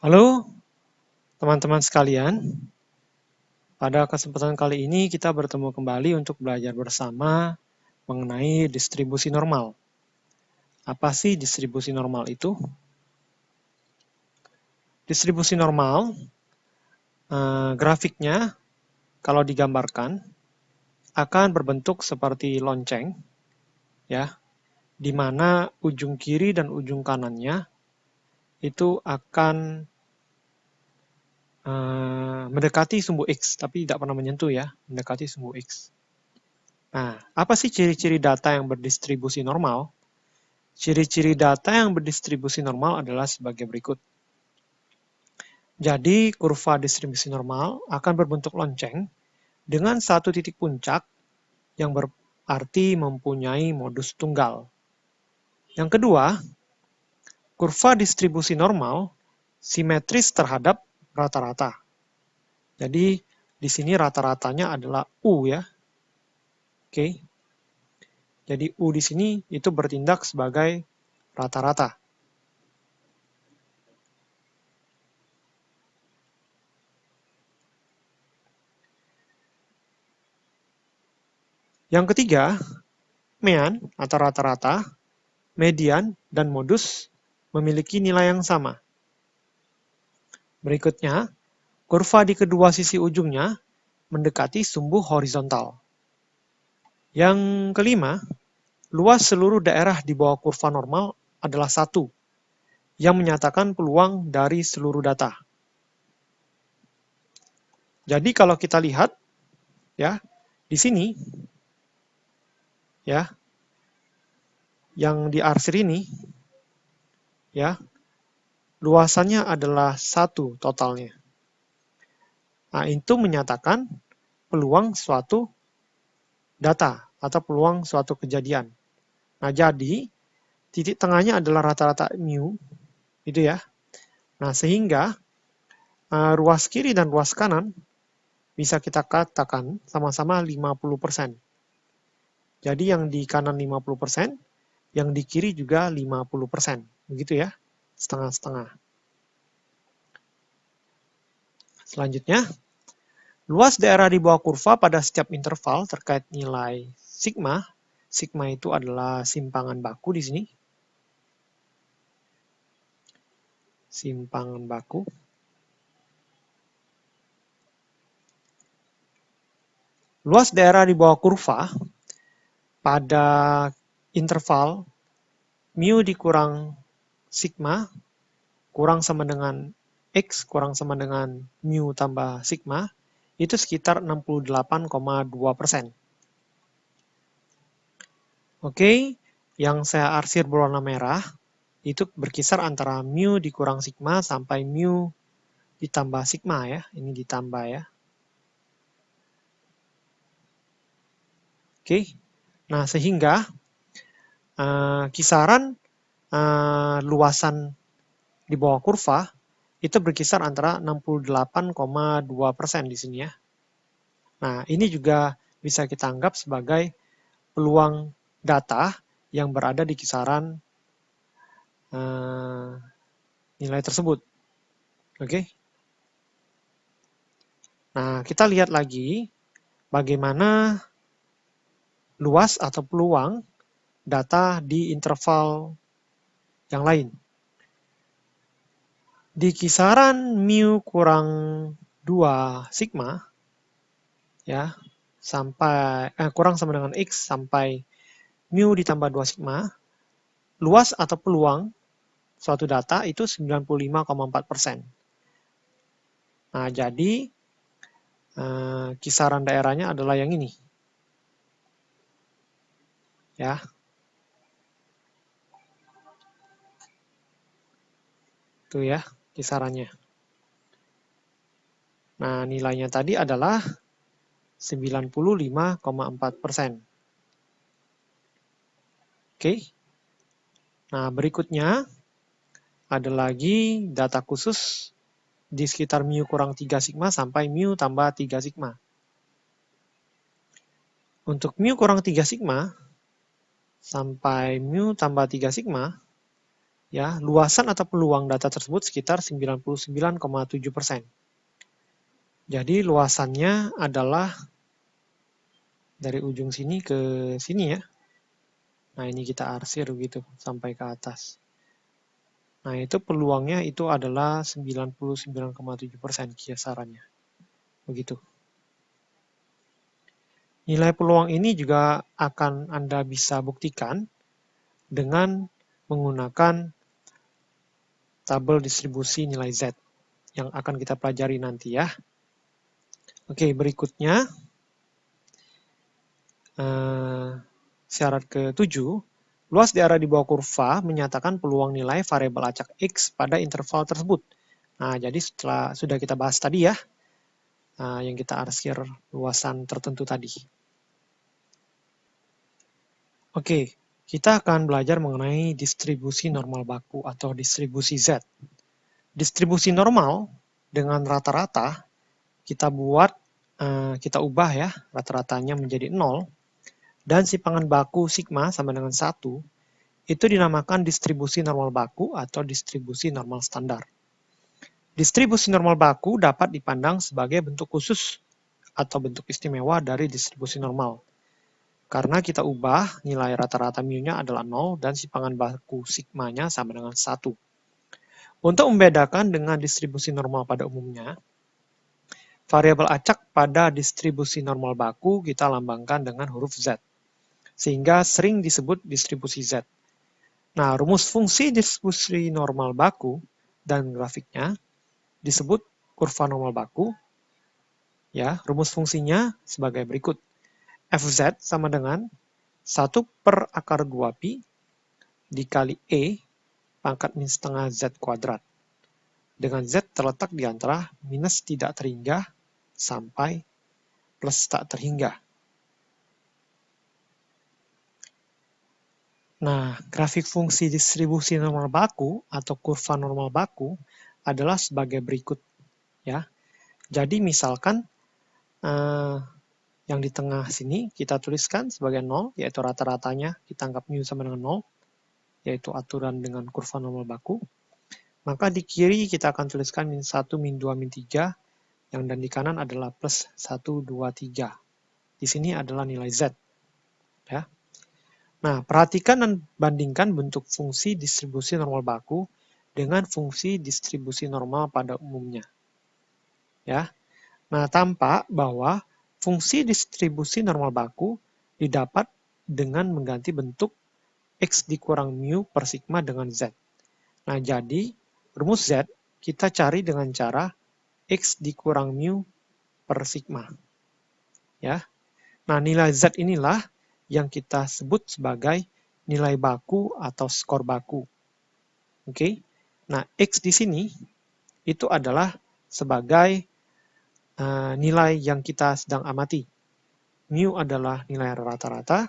Halo teman-teman sekalian, pada kesempatan kali ini kita bertemu kembali untuk belajar bersama mengenai distribusi normal. Apa sih distribusi normal itu? Distribusi normal, grafiknya kalau digambarkan akan berbentuk seperti lonceng, ya, di mana ujung kiri dan ujung kanannya itu akan mendekati sumbu X, tapi tidak pernah menyentuh ya, mendekati sumbu X. Nah, apa sih ciri-ciri data yang berdistribusi normal? Ciri-ciri data yang berdistribusi normal adalah sebagai berikut. Jadi, kurva distribusi normal akan berbentuk lonceng dengan satu titik puncak yang berarti mempunyai modus tunggal. Yang kedua, kurva distribusi normal simetris terhadap rata-rata. Jadi, di sini rata-ratanya adalah U ya. Oke. Jadi U di sini itu bertindak sebagai rata-rata. Yang ketiga, mean atau rata-rata, median, dan modus memiliki nilai yang sama. Berikutnya, kurva di kedua sisi ujungnya mendekati sumbu horizontal. Yang kelima, luas seluruh daerah di bawah kurva normal adalah 1, yang menyatakan peluang dari seluruh data. Jadi kalau kita lihat, ya, di sini, ya, yang diarsir ini, ya, luasannya adalah 1 totalnya. Nah, itu menyatakan peluang suatu data atau peluang suatu kejadian. Nah, jadi titik tengahnya adalah rata-rata mu, itu ya. Nah, sehingga ruas kiri dan ruas kanan bisa kita katakan sama-sama 50%. Jadi yang di kanan 50%, yang di kiri juga 50%. Begitu ya, setengah-setengah. Selanjutnya, luas daerah di bawah kurva pada setiap interval terkait nilai sigma. Sigma itu adalah simpangan baku di sini. Simpangan baku. Luas daerah di bawah kurva pada interval mu dikurang sigma kurang sama dengan X kurang sama dengan mu tambah sigma itu sekitar 68,2%. Oke, yang saya arsir berwarna merah itu berkisar antara mu dikurang sigma sampai mu ditambah sigma ya, ini ditambah ya. Oke, nah sehingga kisaran luasan di bawah kurva itu berkisar antara 68,2% di sini ya. Nah, ini juga bisa kita anggap sebagai peluang data yang berada di kisaran nilai tersebut. Oke. Nah, kita lihat lagi bagaimana luas atau peluang data di interval yang lain. Di kisaran mu kurang 2 sigma, ya, sampai kurang sama dengan X sampai mu ditambah 2 sigma, luas atau peluang suatu data itu 95,4%. Nah, jadi kisaran daerahnya adalah yang ini. Ya. Itu ya kisarannya. Nah, nilainya tadi adalah 95,4%. Oke. Nah, berikutnya ada lagi data khusus di sekitar mu kurang 3 sigma sampai mu tambah 3 sigma. Untuk mu kurang 3 sigma sampai mu tambah 3 sigma, ya, luasan atau peluang data tersebut sekitar 99,7%. Jadi luasannya adalah dari ujung sini ke sini ya. Nah, ini kita arsir gitu sampai ke atas. Nah, itu peluangnya itu adalah 99,7% kisarannya. Begitu. Nilai peluang ini juga akan Anda bisa buktikan dengan menggunakan tabel distribusi nilai Z yang akan kita pelajari nanti ya. Oke, berikutnya syarat ke-7, luas daerah di bawah kurva menyatakan peluang nilai variabel acak X pada interval tersebut. Nah, jadi setelah sudah kita bahas tadi ya, yang kita arsir luasan tertentu tadi. Oke, kita akan belajar mengenai distribusi normal baku atau distribusi Z. Distribusi normal dengan rata-rata kita buat, kita ubah ya, rata-ratanya menjadi 0, dan simpangan baku sigma sama dengan 1, itu dinamakan distribusi normal baku atau distribusi normal standar. Distribusi normal baku dapat dipandang sebagai bentuk khusus atau bentuk istimewa dari distribusi normal. Karena kita ubah nilai rata-rata mu-nya adalah 0 dan simpangan baku sigma-nya sama dengan 1. Untuk membedakan dengan distribusi normal pada umumnya, variabel acak pada distribusi normal baku kita lambangkan dengan huruf Z, sehingga sering disebut distribusi Z. Nah, rumus fungsi distribusi normal baku dan grafiknya disebut kurva normal baku. Ya, rumus fungsinya sebagai berikut. Fz sama dengan 1/√2pi dikali E pangkat min setengah Z kuadrat. Dengan Z terletak di antara minus tidak terhingga sampai plus tak terhingga. Nah, grafik fungsi distribusi normal baku atau kurva normal baku adalah sebagai berikut. Ya, jadi misalkan yang di tengah sini kita tuliskan sebagai 0, yaitu rata-ratanya kita anggap mu sama dengan 0, yaitu aturan dengan kurva normal baku. Maka di kiri kita akan tuliskan min 1, min 2, min 3, yang dan di kanan adalah plus 1, 2, 3. Di sini adalah nilai Z. Ya. Nah, perhatikan dan bandingkan bentuk fungsi distribusi normal baku dengan fungsi distribusi normal pada umumnya. Ya. Nah, tampak bahwa fungsi distribusi normal baku didapat dengan mengganti bentuk X dikurang mu per sigma dengan Z. Nah, jadi rumus Z kita cari dengan cara X dikurang mu per sigma. Ya. Nah, nilai Z inilah yang kita sebut sebagai nilai baku atau skor baku. Oke. Nah, X di sini itu adalah sebagai nilai yang kita sedang amati. Mu adalah nilai rata-rata,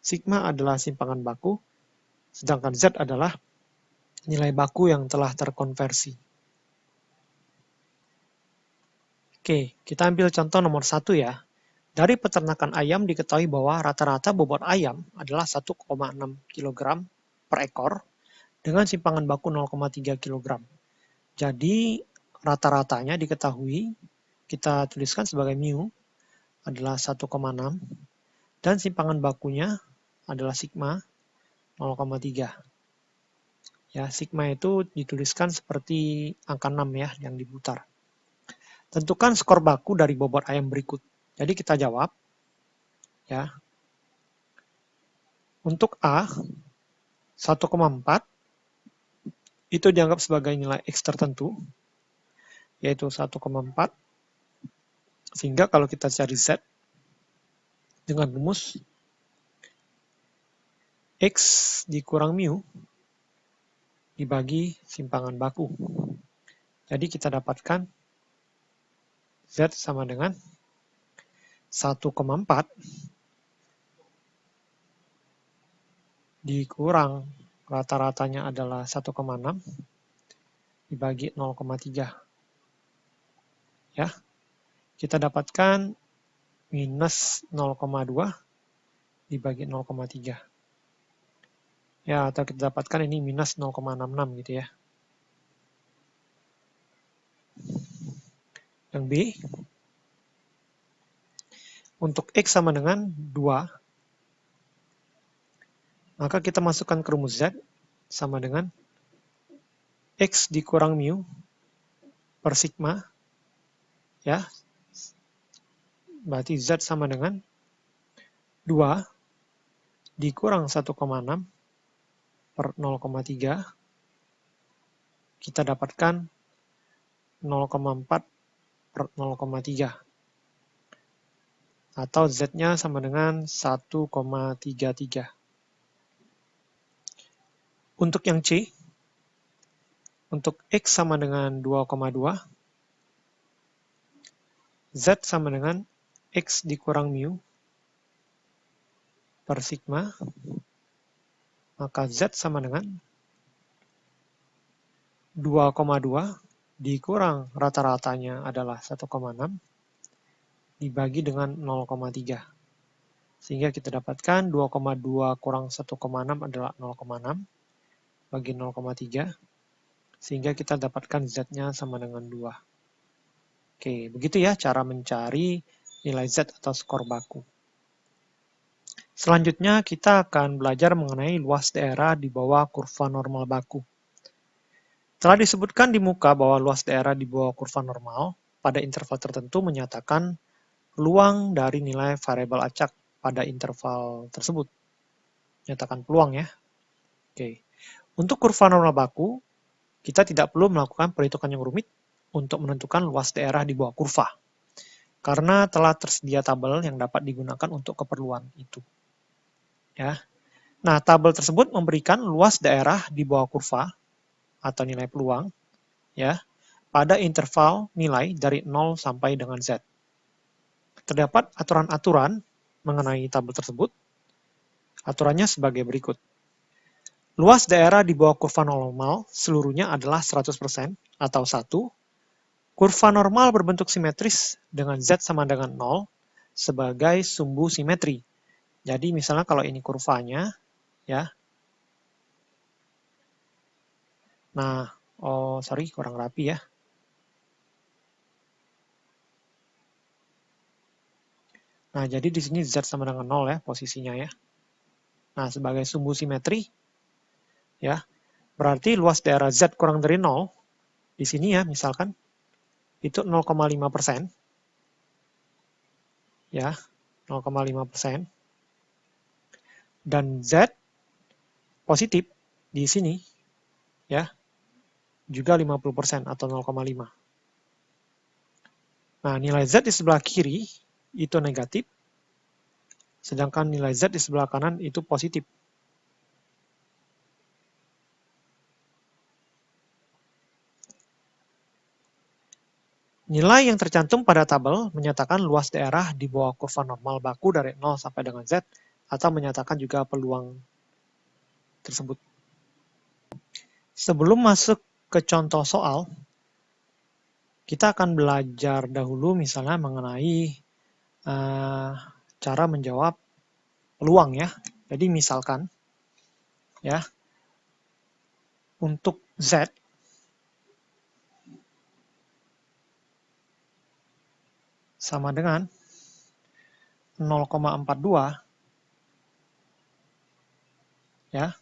sigma adalah simpangan baku, sedangkan Z adalah nilai baku yang telah terkonversi. Oke, kita ambil contoh nomor 1 ya. Dari peternakan ayam diketahui bahwa rata-rata bobot ayam adalah 1,6 kg per ekor dengan simpangan baku 0,3 kg. Jadi rata-ratanya diketahui, kita tuliskan sebagai mu adalah 1,6 dan simpangan bakunya adalah sigma 0,3. Ya, sigma itu dituliskan seperti angka 6 ya yang diputar. Tentukan skor baku dari bobot ayam berikut. Jadi kita jawab, ya. Untuk A, 1,4 itu dianggap sebagai nilai X tertentu, yaitu 1,4. Sehingga kalau kita cari Z, dengan rumus X dikurang mu dibagi simpangan baku. Jadi kita dapatkan Z sama dengan 1,4 dikurang rata-ratanya adalah 1,6 dibagi 0,3. Ya. Kita dapatkan minus 0,2 dibagi 0,3. Ya, atau kita dapatkan ini minus 0,66 gitu ya. Yang B, untuk X sama dengan 2, maka kita masukkan ke rumus Z sama dengan X dikurang mu per sigma, ya, berarti Z sama dengan 2 dikurang 1,6 per 0,3, kita dapatkan 0,4 per 0,3. Atau Z-nya sama dengan 1,33. Untuk yang C, untuk X sama dengan 2,2, Z sama dengan X dikurang mu per sigma, maka Z sama dengan 2,2 dikurang rata-ratanya adalah 1,6 dibagi dengan 0,3. Sehingga kita dapatkan 2,2 kurang 1,6 adalah 0,6 bagi 0,3. Sehingga kita dapatkan Z-nya sama dengan 2. Oke, begitu ya cara mencari nilai Z atau skor baku. Selanjutnya kita akan belajar mengenai luas daerah di bawah kurva normal baku. Telah disebutkan di muka bahwa luas daerah di bawah kurva normal pada interval tertentu menyatakan peluang dari nilai variabel acak pada interval tersebut. Menyatakan peluang ya. Oke. Untuk kurva normal baku, kita tidak perlu melakukan perhitungan yang rumit untuk menentukan luas daerah di bawah kurva. Karena telah tersedia tabel yang dapat digunakan untuk keperluan itu. Ya. Nah, tabel tersebut memberikan luas daerah di bawah kurva atau nilai peluang ya pada interval nilai dari 0 sampai dengan Z. Terdapat aturan-aturan mengenai tabel tersebut. Aturannya sebagai berikut. Luas daerah di bawah kurva normal seluruhnya adalah 100% atau 1. Kurva normal berbentuk simetris dengan Z sama dengan 0 sebagai sumbu simetri. Jadi misalnya kalau ini kurvanya ya. Nah, sorry kurang rapi ya. Nah, jadi di sini Z sama dengan 0 ya posisinya ya. Nah, sebagai sumbu simetri ya, berarti luas daerah Z kurang dari 0 di sini ya misalkan itu 0,5%. Ya, 0,5%. Dan Z positif di sini ya juga 50% atau 0,5. Nah, nilai Z di sebelah kiri itu negatif, sedangkan nilai Z di sebelah kanan itu positif. Nilai yang tercantum pada tabel menyatakan luas daerah di bawah kurva normal baku dari 0 sampai dengan Z atau menyatakan juga peluang tersebut. Sebelum masuk ke contoh soal, kita akan belajar dahulu misalnya mengenai cara menjawab peluang ya. Jadi misalkan ya untuk Z sama dengan 0,42 ya,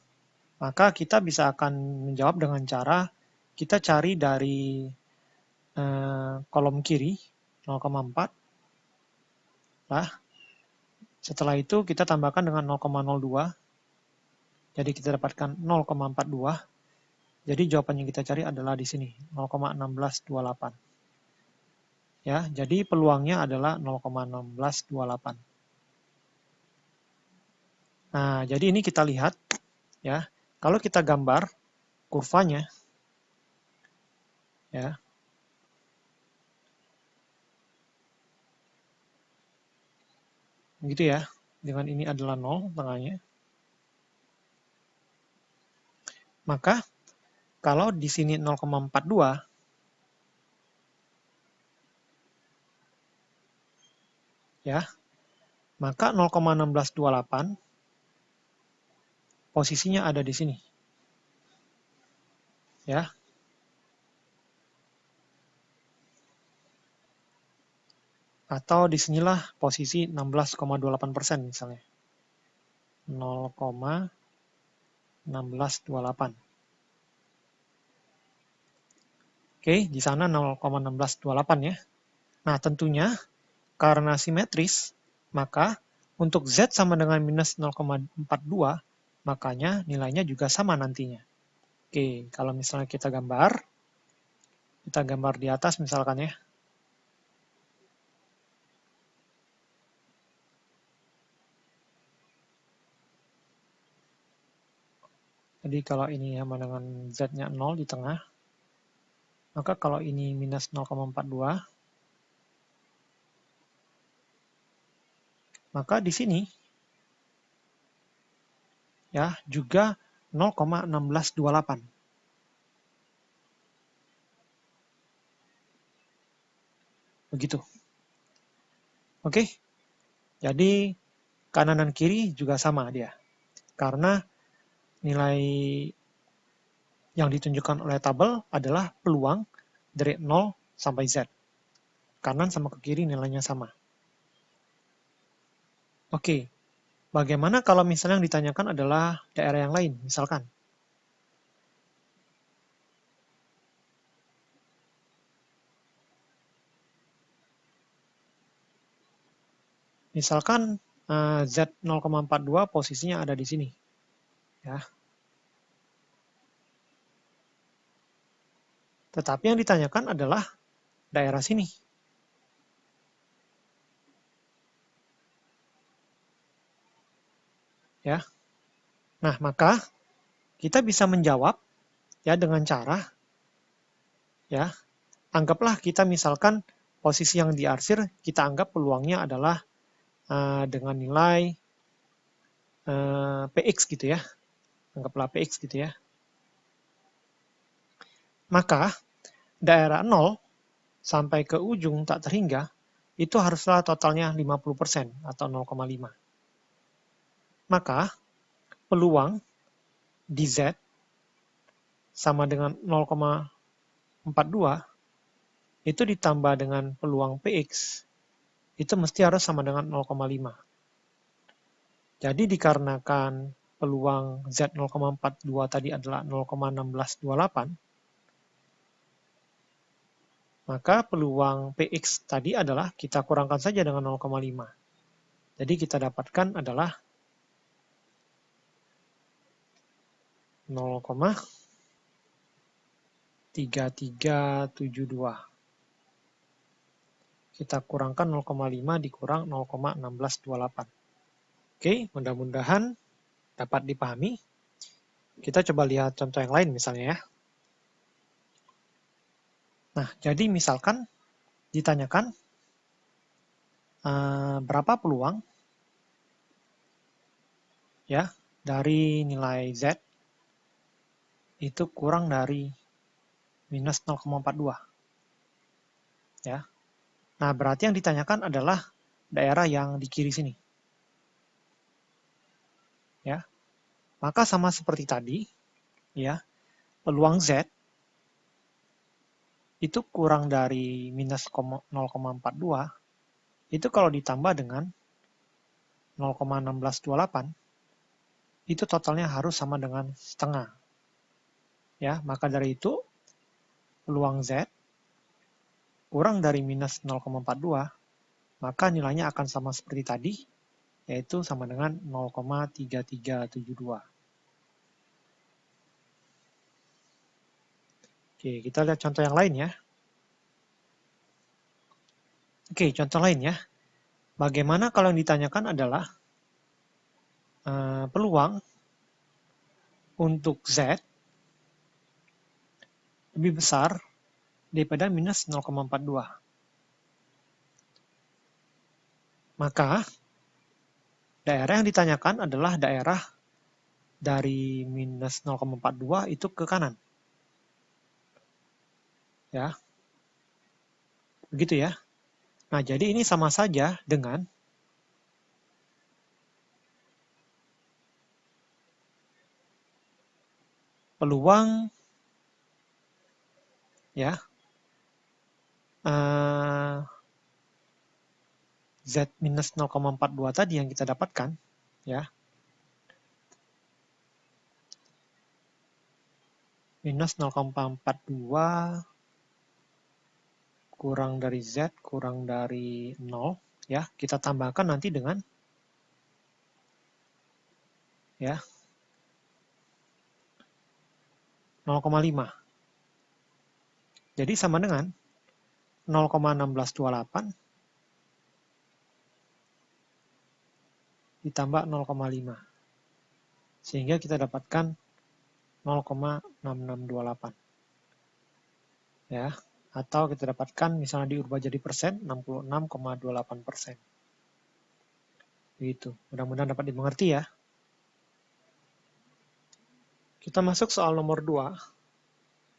maka kita bisa akan menjawab dengan cara kita cari dari kolom kiri 0,4 lah. Setelah itu kita tambahkan dengan 0,02. Jadi kita dapatkan 0,42. Jadi jawaban yang kita cari adalah di sini 0,1628. Ya, jadi peluangnya adalah 0,1628. Nah, jadi ini kita lihat ya. Kalau kita gambar kurvanya ya. Begitu ya. Dengan ini adalah 0 tengahnya. Maka kalau di sini 0,42 ya, maka 0,1628 posisinya ada di sini. Ya. Atau di sinilah posisi 16,28% misalnya. 0,1628. Oke, di sana 0,1628 ya. Nah, tentunya karena simetris, maka untuk Z sama dengan minus 0,42, makanya nilainya juga sama nantinya. Oke, kalau misalnya kita gambar di atas misalkan ya. Jadi kalau ini sama dengan Z-nya 0 di tengah, maka kalau ini minus 0,42, maka di sini ya juga 0,1628. Begitu. Oke. Jadi kanan dan kiri juga sama dia. Karena nilai yang ditunjukkan oleh tabel adalah peluang dari 0 sampai Z. Kanan sama ke kiri nilainya sama. Oke. Bagaimana kalau misalnya yang ditanyakan adalah daerah yang lain, misalkan. Misalkan Z 0,42 posisinya ada di sini. Ya. Tetapi yang ditanyakan adalah daerah sini. Ya. Nah, maka kita bisa menjawab ya dengan cara ya, anggaplah kita misalkan posisi yang diarsir kita anggap peluangnya adalah dengan nilai PX gitu ya. Anggaplah PX gitu ya. Maka daerah 0 sampai ke ujung tak terhingga itu haruslah totalnya 50% atau 0,5. Maka peluang di Z sama dengan 0,42 itu ditambah dengan peluang PX itu mesti harus sama dengan 0,5. Jadi dikarenakan peluang Z 0,42 tadi adalah 0,1628, maka peluang PX tadi adalah kita kurangkan saja dengan 0,5. Jadi kita dapatkan adalah 0,3372. Kita kurangkan 0,5 dikurang 0,1628. Oke, mudah-mudahan dapat dipahami. Kita coba lihat contoh yang lain misalnya ya. Nah, jadi misalkan ditanyakan berapa peluang ya dari nilai Z itu kurang dari minus 0,42. Ya. Nah, berarti yang ditanyakan adalah daerah yang di kiri sini. Ya. Maka sama seperti tadi, ya, peluang Z itu kurang dari minus 0,42, itu kalau ditambah dengan 0,1628, itu totalnya harus sama dengan setengah. Ya, maka dari itu, peluang Z kurang dari minus 0,42, maka nilainya akan sama seperti tadi, yaitu sama dengan 0,3372. Oke, kita lihat contoh yang lain ya. Oke, contoh lain ya. Bagaimana kalau yang ditanyakan adalah peluang untuk Z lebih besar daripada minus 0,42. Maka, daerah yang ditanyakan adalah daerah dari minus 0,42 itu ke kanan. Ya. Begitu ya. Nah, jadi ini sama saja dengan peluang ya Z minus 0,42 tadi yang kita dapatkan ya, minus 0,42 kurang dari Z kurang dari 0 ya, kita tambahkan nanti dengan ya 0,5. Jadi sama dengan 0,1628 ditambah 0,5. Sehingga kita dapatkan 0,6628. Ya, atau kita dapatkan misalnya diubah jadi persen 66,28%. Begitu. Mudah-mudahan dapat dimengerti ya. Kita masuk soal nomor 2.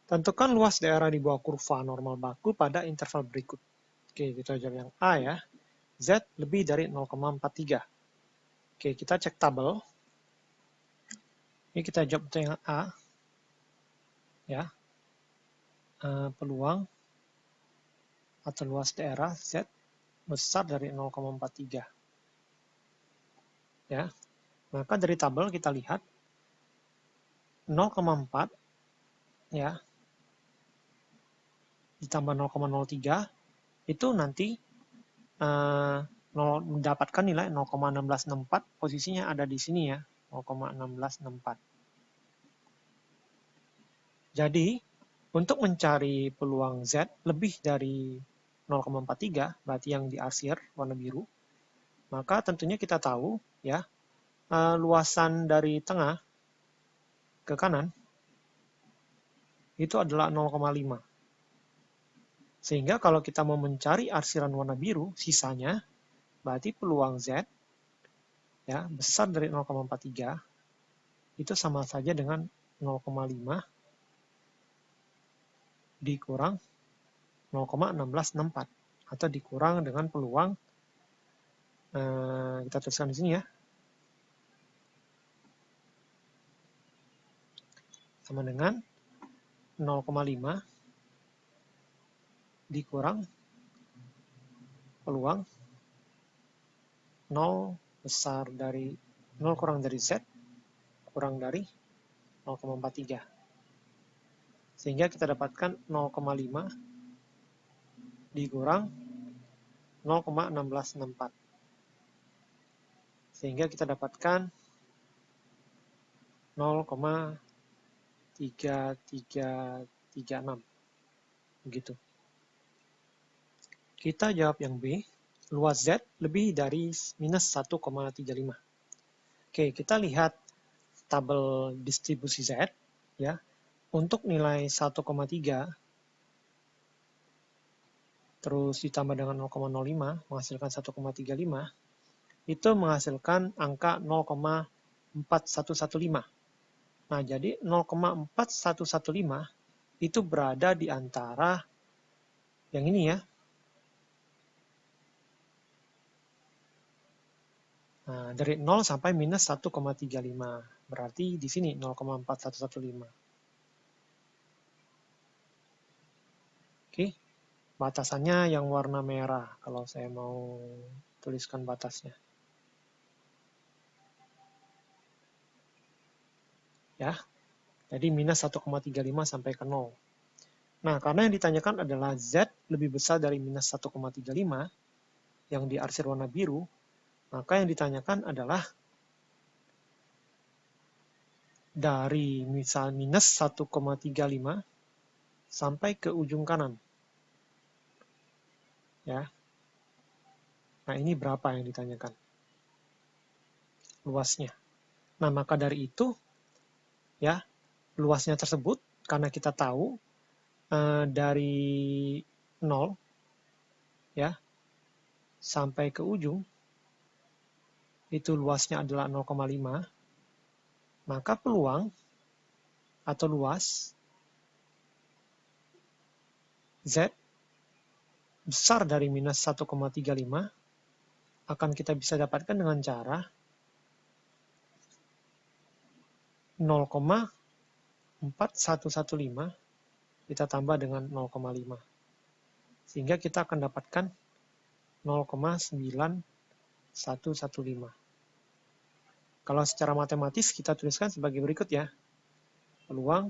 Tentukan luas daerah di bawah kurva normal baku pada interval berikut. Oke, kita jawab yang A ya. Z lebih dari 0,43. Oke, kita cek tabel. Ini kita jawab untuk yang A. Ya. Peluang atau luas daerah Z besar dari 0,43. Ya. Maka dari tabel kita lihat 0,4 ya ditambah 0,03 itu nanti mendapatkan nilai 0,1664, posisinya ada di sini ya, 0,1664. Jadi, untuk mencari peluang Z lebih dari 0,43, berarti yang diarsir warna biru, maka tentunya kita tahu ya, luasan dari tengah ke kanan itu adalah 0,5. Sehingga kalau kita mau mencari arsiran warna biru, sisanya berarti peluang Z ya besar dari 0,43 itu sama saja dengan 0,5 dikurang 0,1664 atau dikurang dengan peluang kita tuliskan di sini ya, sama dengan 0,5 dikurang peluang 0 besar dari 0 kurang dari Z kurang dari 0,43. Sehingga kita dapatkan 0,5 dikurang 0,1664. Sehingga kita dapatkan 0,3336. Begitu. Kita jawab yang B. Luas Z lebih dari minus 1,35. Oke, kita lihat tabel distribusi Z ya. Untuk nilai 1,3 terus ditambah dengan 0,05 menghasilkan 1,35, itu menghasilkan angka 0,4115. Nah, jadi 0,4115 itu berada di antara yang ini ya. Nah, dari 0 sampai minus 1,35. Berarti di sini 0,4115. Oke, batasannya yang warna merah kalau saya mau tuliskan batasnya. Ya, jadi minus 1,35 sampai ke 0. Nah, karena yang ditanyakan adalah Z lebih besar dari minus 1,35 yang diarsir warna biru, maka yang ditanyakan adalah dari misal minus 1,35 sampai ke ujung kanan. Ya. Nah, ini berapa yang ditanyakan? Luasnya. Nah, maka dari itu, ya, luasnya tersebut, karena kita tahu dari 0 ya, sampai ke ujung, itu luasnya adalah 0,5, maka peluang atau luas Z besar dari minus 1,35 akan kita bisa dapatkan dengan cara 0,1664 kita tambah dengan 0,5. Sehingga kita akan dapatkan 0,9115. Kalau secara matematis kita tuliskan sebagai berikut ya. Peluang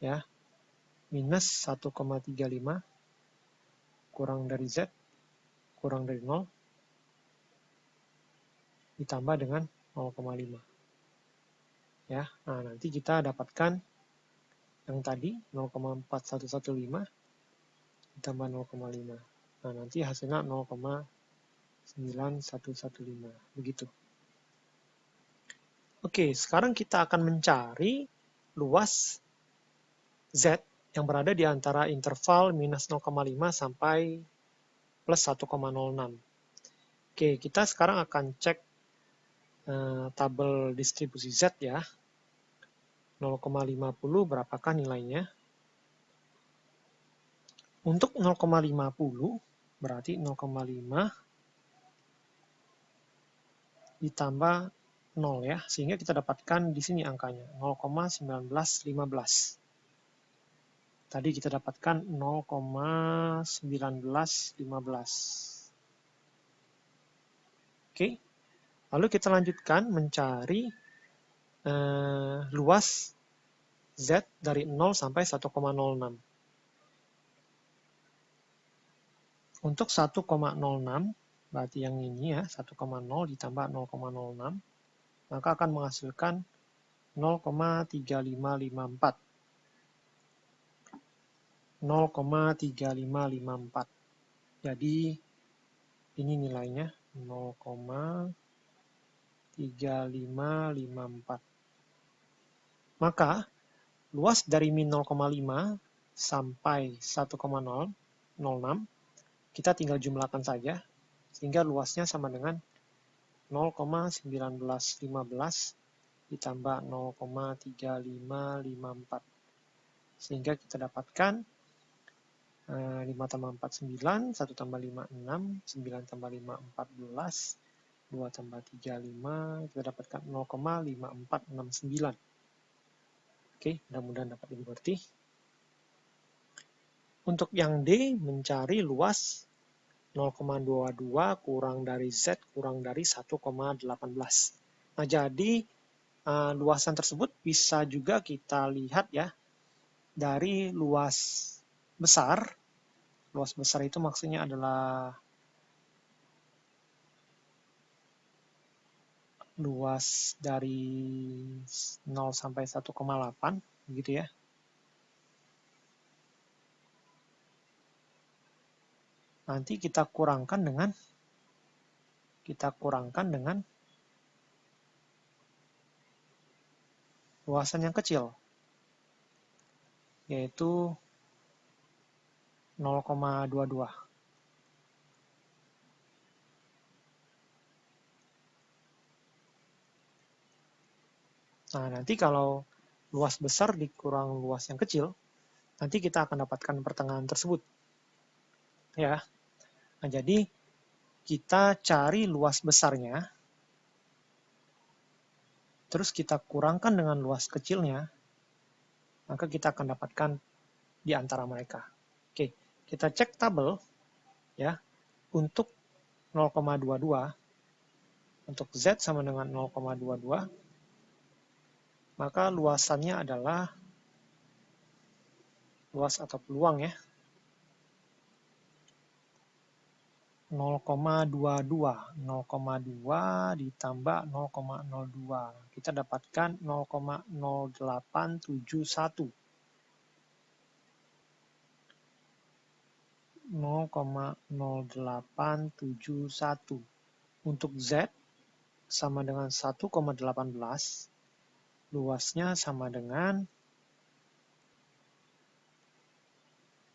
ya minus 1,35 kurang dari Z kurang dari 0 ditambah dengan 0,5. Ya, nah nanti kita dapatkan yang tadi 0,4115 ditambah 0,5. Nah, nanti hasilnya 0,9115. Begitu. Oke, sekarang kita akan mencari luas Z yang berada di antara interval minus 0,5 sampai plus 1,06. Oke, kita sekarang akan cek tabel distribusi Z ya. 0,50 berapakah nilainya? Untuk 0,50 berarti 0,5 ditambah 0 ya, sehingga kita dapatkan di sini angkanya 0,1915. Tadi kita dapatkan 0,1915. Oke, lalu kita lanjutkan mencari luas Z dari 0 sampai 1,06. Untuk 1,06, berarti yang ini ya, 1,0 ditambah 0,06, maka akan menghasilkan 0,3554. 0,3554. Jadi ini nilainya 0,3554. Maka luas dari min 0,5 sampai 1,006 kita tinggal jumlahkan saja sehingga luasnya sama dengan 0,1915 ditambah 0,3554. Sehingga kita dapatkan 5 tambah 4, 9, 1 tambah 5, 6, 9 tambah 5, 14, 2 tambah 3, 5, kita dapatkan 0,5469. Oke, mudah-mudahan dapat dimengerti. Untuk yang D, mencari luas 0,22 kurang dari Z kurang dari 1,18. Nah, jadi luasan tersebut bisa juga kita lihat ya dari luas besar. Luas besar itu maksudnya adalah luas dari 0 sampai 1,8 begitu ya. Nanti kita kurangkan dengan luasan yang kecil, yaitu 0,22. Nah, nanti kalau luas besar dikurang luas yang kecil, nanti kita akan dapatkan pertengahan tersebut. Ya. Nah, jadi kita cari luas besarnya, terus kita kurangkan dengan luas kecilnya, maka kita akan dapatkan di antara mereka. Oke, kita cek tabel ya. Untuk 0,22, untuk Z sama dengan 0,22, maka luasannya adalah luas atau peluang ya 0,22 ditambah 0,02, kita dapatkan 0,0871. 0,0871. Untuk Z sama dengan 1,18, luasnya sama dengan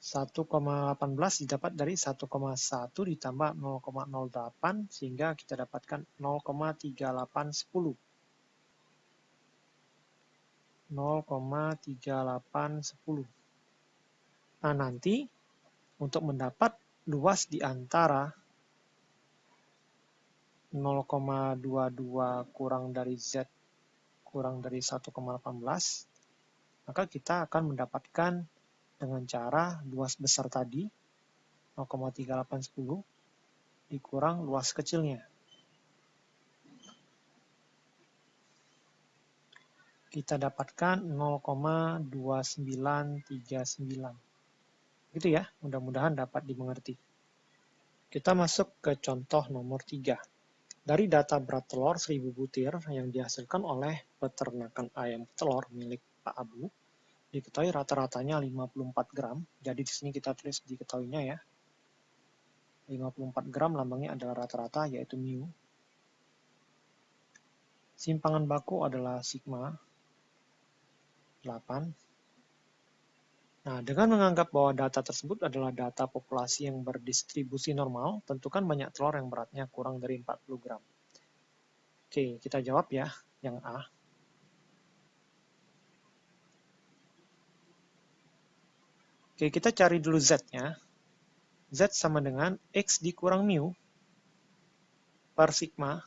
1,18 didapat dari 1,1 ditambah 0,08 sehingga kita dapatkan 0,3810. 0,3810. Nah, nanti untuk mendapat luas di antara 0,22 kurang dari Z kurang dari 1,18, maka kita akan mendapatkan dengan cara luas besar tadi 0,3810 dikurang luas kecilnya. Kita dapatkan 0,2939. Gitu ya, mudah-mudahan dapat dimengerti. Kita masuk ke contoh nomor 3. Dari data berat telur 1000 butir yang dihasilkan oleh peternakan ayam telur milik Pak Abu, diketahui rata-ratanya 54 gram. Jadi di sini kita tulis diketahuinya ya. 54 gram lambangnya adalah rata-rata yaitu mu. Simpangan baku adalah sigma 8. Nah, dengan menganggap bahwa data tersebut adalah data populasi yang berdistribusi normal, tentukan banyak telur yang beratnya kurang dari 40 gram. Oke, kita jawab ya, yang A. Oke, kita cari dulu Z-nya. Z sama dengan X dikurang mu per sigma.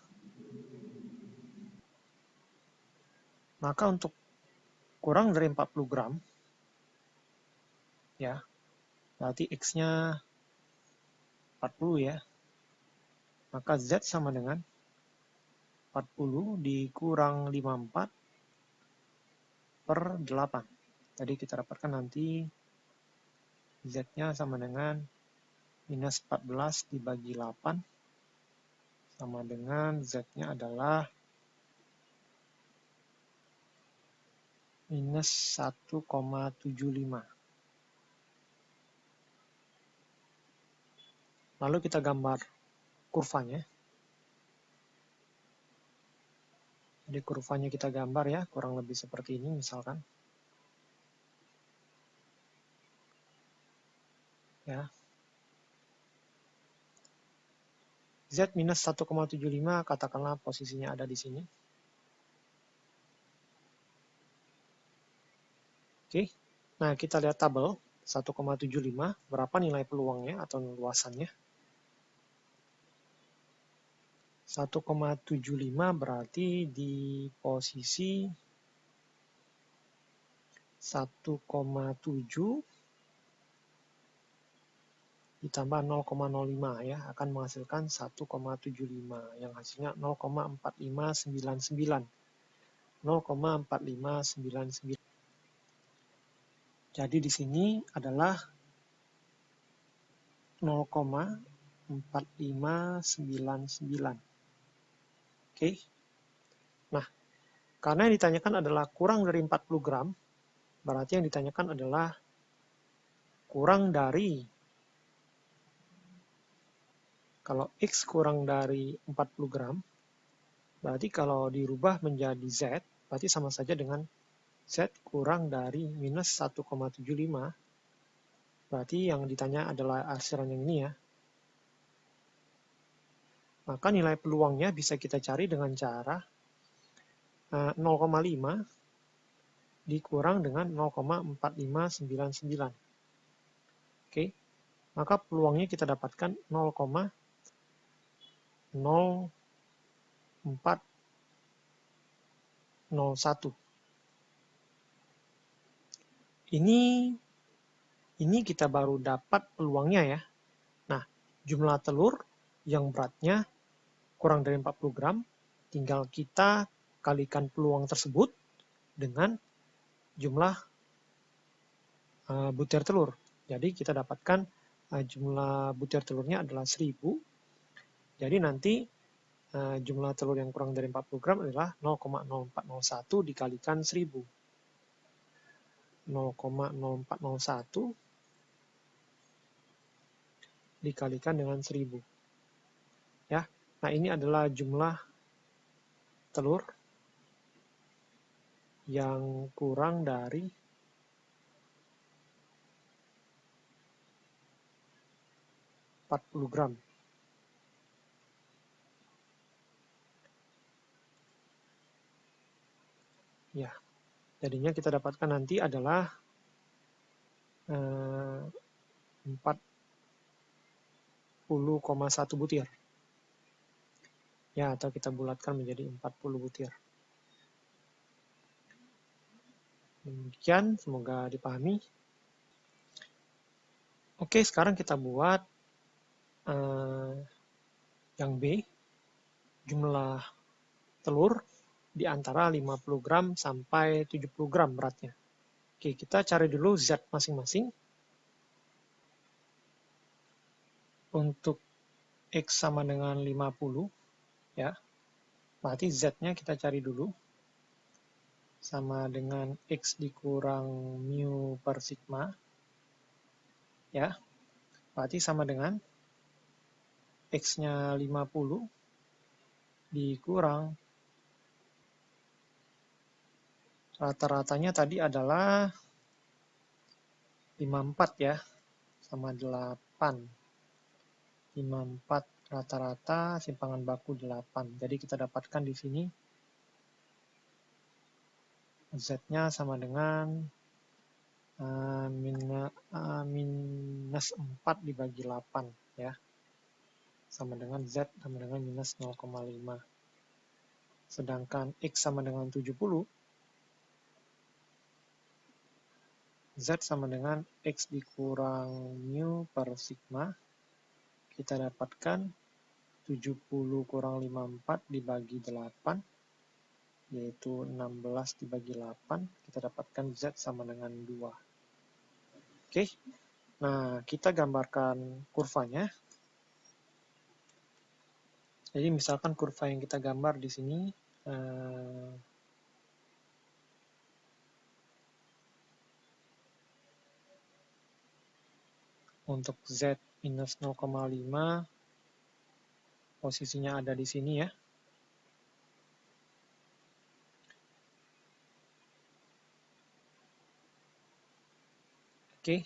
Maka untuk kurang dari 40 gram, ya, berarti X-nya 40 ya. Maka Z sama dengan 40 dikurang 54 per 8. Jadi kita dapatkan nanti Z-nya sama dengan minus 14 dibagi 8 sama dengan Z-nya adalah minus 1,75. Lalu kita gambar kurvanya. Jadi kurvanya kita gambar ya, kurang lebih seperti ini misalkan. Ya. Z minus 1,75 katakanlah posisinya ada di sini. Oke. Nah, kita lihat tabel 1,75 berapa nilai peluangnya atau luasannya. 1,75 berarti di posisi 1,7 ditambah 0,05 ya, akan menghasilkan 1,75 yang hasilnya 0,4599. 0,4599. Jadi di sini adalah 0,4599. Oke. Nah, karena yang ditanyakan adalah kurang dari 40 gram, berarti yang ditanyakan adalah kurang dari, kalau X kurang dari 40 gram, berarti kalau dirubah menjadi Z, berarti sama saja dengan Z kurang dari minus 1,75, berarti yang ditanya adalah arsiran yang ini ya. Maka nilai peluangnya bisa kita cari dengan cara 0,5 dikurang dengan 0,4599. Oke, maka peluangnya kita dapatkan 0,0401. Ini kita baru dapat peluangnya ya. Nah, jumlah telur yang beratnya kurang dari 40 gram, tinggal kita kalikan peluang tersebut dengan jumlah butir telur. Jadi kita dapatkan jumlah butir telurnya adalah 1000. Jadi nanti jumlah telur yang kurang dari 40 gram adalah 0,0401 dikalikan 1000. 0,0401 dikalikan dengan 1000. Ya. Nah, ini adalah jumlah telur yang kurang dari 40 gram. Ya. Jadinya kita dapatkan nanti adalah 40,1 butir. Ya, atau kita bulatkan menjadi 40 butir. Demikian, semoga dipahami. Oke, sekarang kita buat yang B, jumlah telur di antara 50 gram sampai 70 gram beratnya. Oke, kita cari dulu Z masing-masing. Untuk X sama dengan 50, ya. Berarti Z-nya kita cari dulu. Sama dengan X dikurang mu per sigma. Ya. Berarti sama dengan X-nya 50 dikurang rata-ratanya tadi adalah 54 ya, sama 8. 54 rata-rata, simpangan baku 8. Jadi kita dapatkan di sini Z-nya sama dengan minus 4 dibagi 8 ya. Sama dengan Z sama dengan minus 0,5. Sedangkan X sama dengan 70, Z sama dengan X dikurang mu per sigma. Kita dapatkan 70 kurang 54 dibagi 8, yaitu 16 dibagi 8. Kita dapatkan Z sama dengan 2. Oke, nah kita gambarkan kurvanya. Jadi misalkan kurva yang kita gambar di sini, untuk Z minus 0,5, posisinya ada di sini ya. Oke.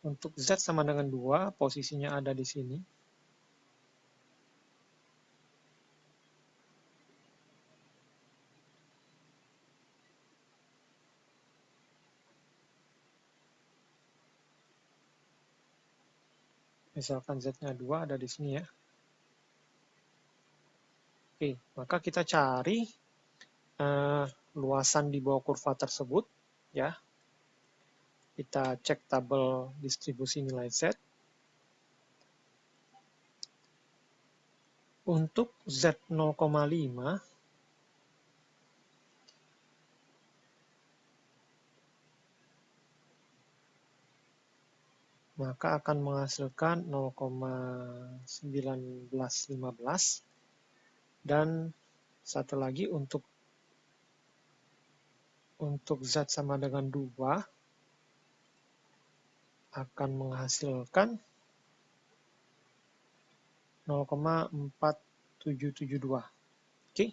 Untuk Z sama dengan 2, posisinya ada di sini. Misalkan Z-nya 2 ada di sini ya. Oke, maka kita cari luasan di bawah kurva tersebut ya. Kita cek tabel distribusi nilai Z. Untuk Z 0,5, maka akan menghasilkan 0,1915. Dan satu lagi untuk Z sama dengan 2 akan menghasilkan 0,4772. Oke,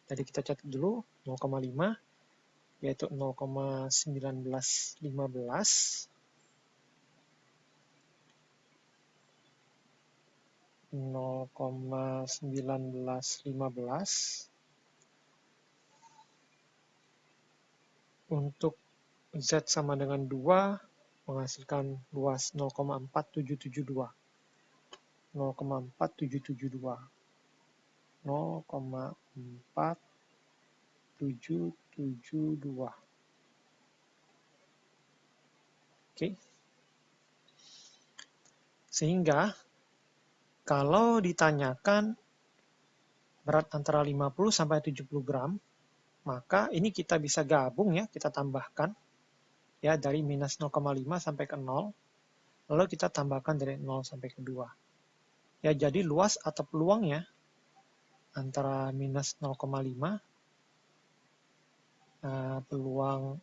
jadi kita catat dulu 0,5 yaitu 0,1915, 0,1915. Untuk Z sama dengan 2 menghasilkan luas 0,4772. 0,4772. 0,4772. Oke. Sehingga kalau ditanyakan berat antara 50 sampai 70 gram, maka ini kita bisa gabung ya, kita tambahkan ya dari minus 0,5 sampai ke 0, lalu kita tambahkan dari 0 sampai ke 2. Ya, jadi luas atau peluangnya antara minus 0,5 peluang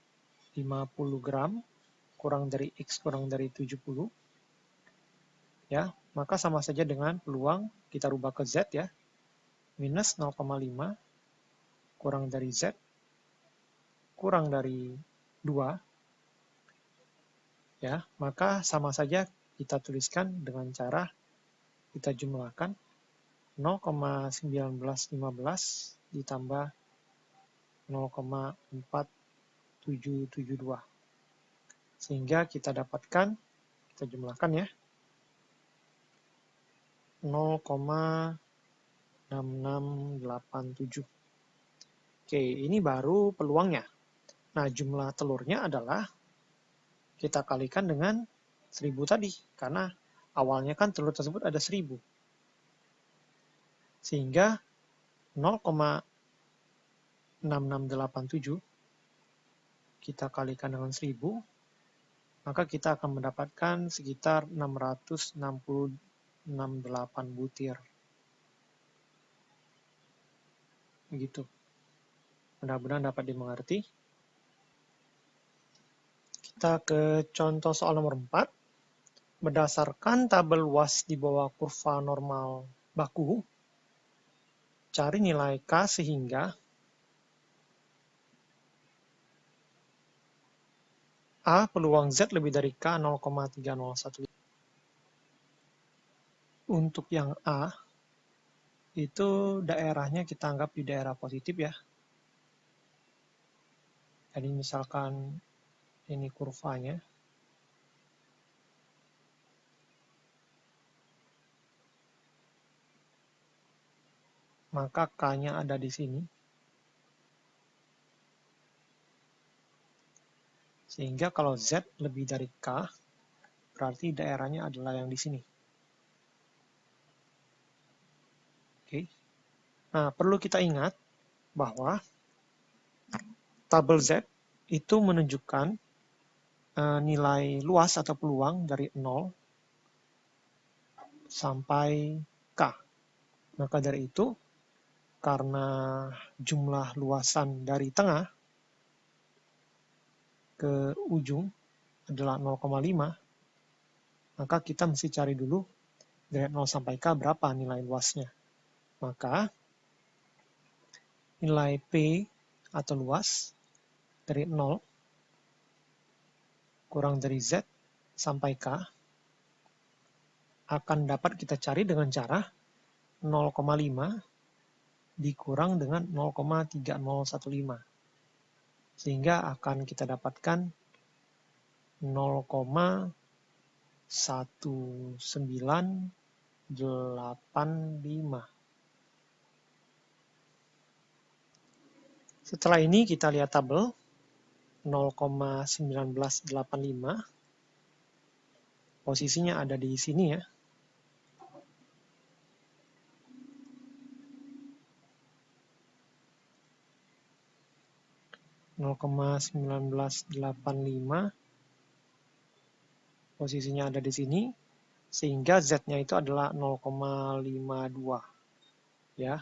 50 gram kurang dari X kurang dari 70 ya, maka sama saja dengan peluang kita rubah ke Z ya, minus 0,5 kurang dari Z kurang dari 2 ya, maka sama saja kita tuliskan dengan cara kita jumlahkan 0,1915 ditambah 0,4772. Sehingga kita dapatkan, kita jumlahkan ya, 0,6687. Oke, ini baru peluangnya. Nah, jumlah telurnya adalah kita kalikan dengan 1000 tadi, karena awalnya kan telur tersebut ada 1000. Sehingga 0,6687 kita kalikan dengan 1000, maka kita akan mendapatkan sekitar 668 butir. Begitu. Mudah-mudahan dapat dimengerti. Kita ke contoh soal nomor 4. Berdasarkan tabel luas di bawah kurva normal baku, cari nilai K sehingga A peluang Z lebih dari K 0,3015. Untuk yang A, itu daerahnya kita anggap di daerah positif ya. Jadi misalkan ini kurvanya. Maka K-nya ada di sini. Sehingga kalau Z lebih dari K, berarti daerahnya adalah yang di sini. Oke. Nah, perlu kita ingat bahwa tabel Z itu menunjukkan nilai luas atau peluang dari 0 sampai K. Maka dari itu, karena jumlah luasan dari tengah ke ujung adalah 0,5, maka kita mesti cari dulu dari 0 sampai K berapa nilai luasnya. Maka nilai P atau luas dari 0 kurang dari Z sampai K akan dapat kita cari dengan cara 0,5 dikurang dengan 0,3015. Sehingga akan kita dapatkan 0,1985. Setelah ini kita lihat tabel 0,1985. Posisinya ada di sini ya. Posisinya ada di sini, sehingga Z-nya itu adalah 0,52 ya,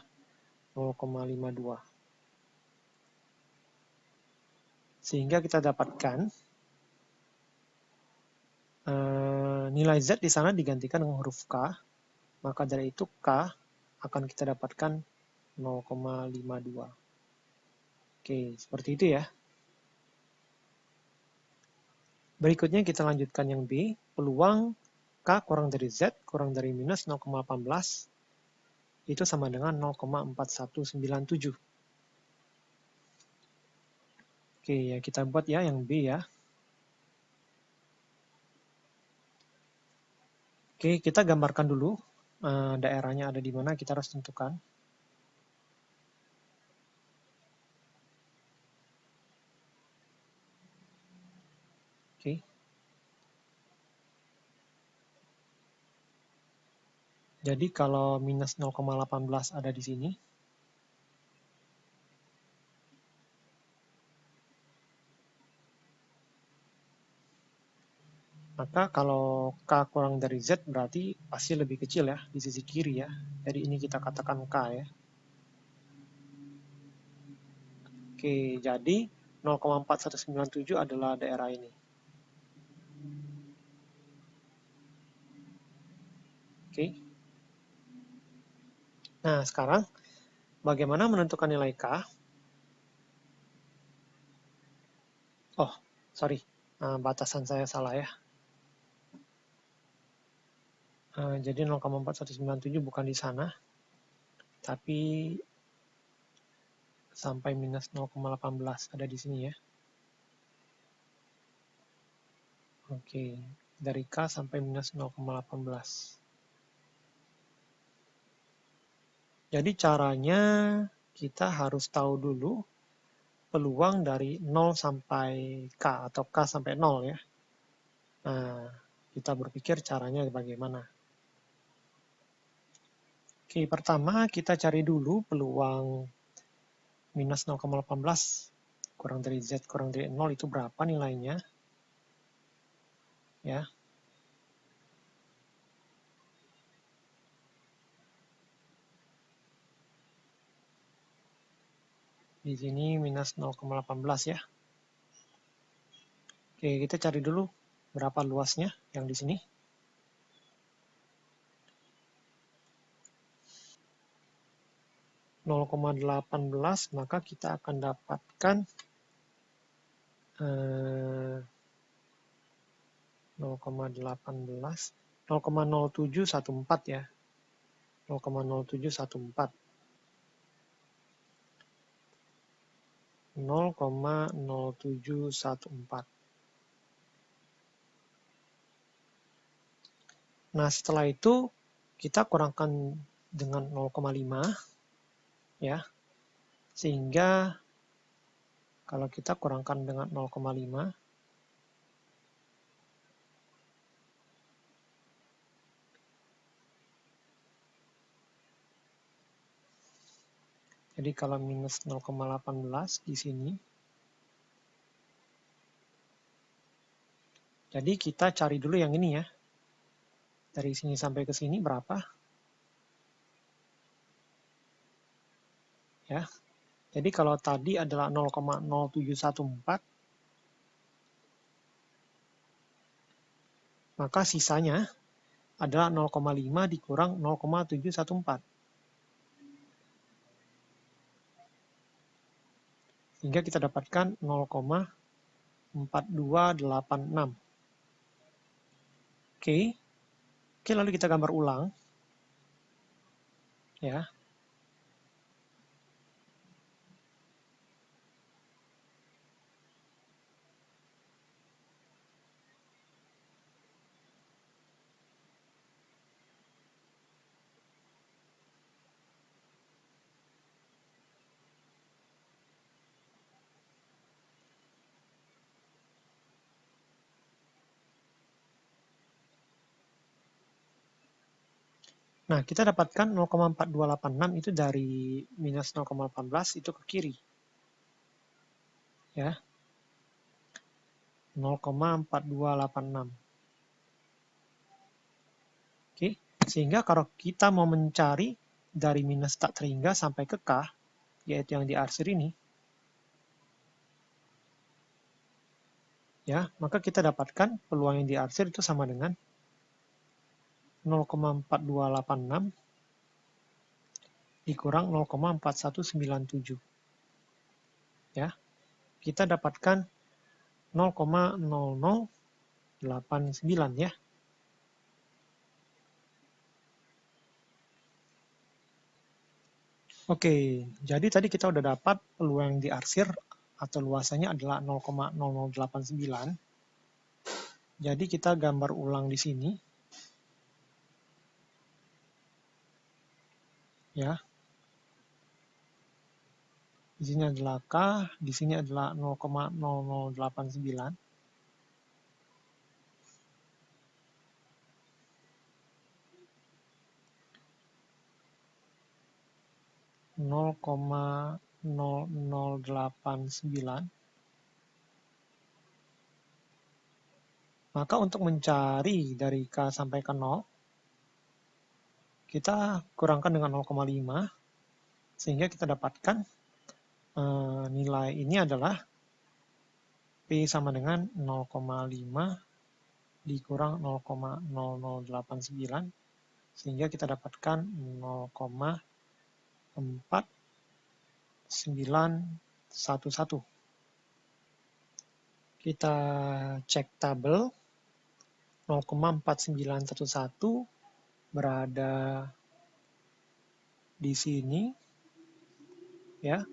0,52. Sehingga kita dapatkan nilai Z di sana digantikan dengan huruf K, maka dari itu K akan kita dapatkan 0,52. Oke, seperti itu ya. Berikutnya kita lanjutkan yang B, peluang K kurang dari Z kurang dari minus 0,18 itu sama dengan 0,4197. Oke, ya kita buat ya yang B ya. Oke, kita gambarkan dulu daerahnya ada di mana, kita harus tentukan. Oke. Jadi kalau minus 0,18 ada di sini, maka kalau K kurang dari Z berarti pasti lebih kecil ya, di sisi kiri ya. Jadi ini kita katakan K ya. Oke, jadi 0,4197 adalah daerah ini. Oke. Nah, sekarang bagaimana menentukan nilai K? Oh, sorry. Batasan saya salah ya. Jadi 0,4197 bukan di sana, tapi sampai minus 0,18 ada di sini ya. Oke, dari K sampai minus 0,18. Jadi caranya kita harus tahu dulu peluang dari 0 sampai K atau K sampai 0 ya. Nah, kita berpikir caranya bagaimana. Oke, pertama kita cari dulu peluang minus 0,18 kurang dari Z kurang dari 0 itu berapa nilainya. Ya. Di sini minus 0,18 ya. Oke, kita cari dulu berapa luasnya yang di sini. (0,18) maka kita akan dapatkan 0,18 0,0714 ya. 0,0714 0,0714. Nah, setelah itu kita kurangkan dengan 0,5 ya. Sehingga kalau kita kurangkan dengan 0,5 jadi kalau minus 0,18 di sini. Jadi kita cari dulu yang ini ya. Dari sini sampai ke sini berapa? Ya. Jadi kalau tadi adalah 0,0714, maka sisanya adalah 0,5 dikurang 0,714. Sehingga kita dapatkan 0,4286. Oke. Oke, lalu kita gambar ulang. Ya. Nah, kita dapatkan 0,4286 itu dari minus 0,18 itu ke kiri. Ya. 0,4286. Oke, sehingga kalau kita mau mencari dari minus tak terhingga sampai ke K, yaitu yang diarsir ini, ya, maka kita dapatkan peluang yang diarsir itu sama dengan 0,4286 dikurang 0,4197. Ya, kita dapatkan 0,0089 ya. Oke, jadi tadi kita udah dapat peluang yang diarsir atau luasannya adalah 0,0089. Jadi kita gambar ulang di sini. Ya. Di sini adalah K, di sini adalah 0,0089. Maka untuk mencari dari K sampai ke 0, kita kurangkan dengan 0,5, sehingga kita dapatkan nilai ini adalah P sama dengan 0,5 dikurang 0,0089, sehingga kita dapatkan 0,4911. Kita cek tabel, 0,4911 berada di sini, ya,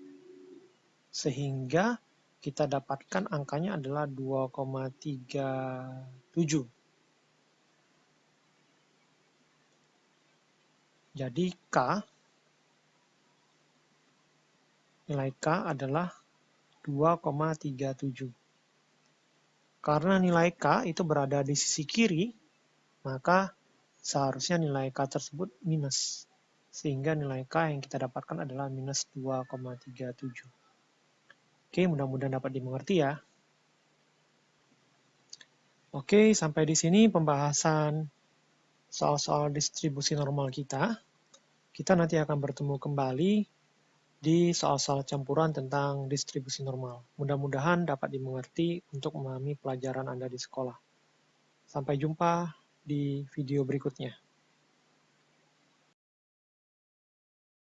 sehingga kita dapatkan angkanya adalah 2,37. Jadi K, nilai K adalah 2,37. Karena nilai K itu berada di sisi kiri, maka seharusnya nilai K tersebut minus. Sehingga nilai K yang kita dapatkan adalah minus 2,37. Oke, mudah-mudahan dapat dimengerti ya. Oke, sampai di sini pembahasan soal-soal distribusi normal kita. Kita nanti akan bertemu kembali di soal-soal campuran tentang distribusi normal. Mudah-mudahan dapat dimengerti untuk memahami pelajaran Anda di sekolah. Sampai jumpa di video berikutnya.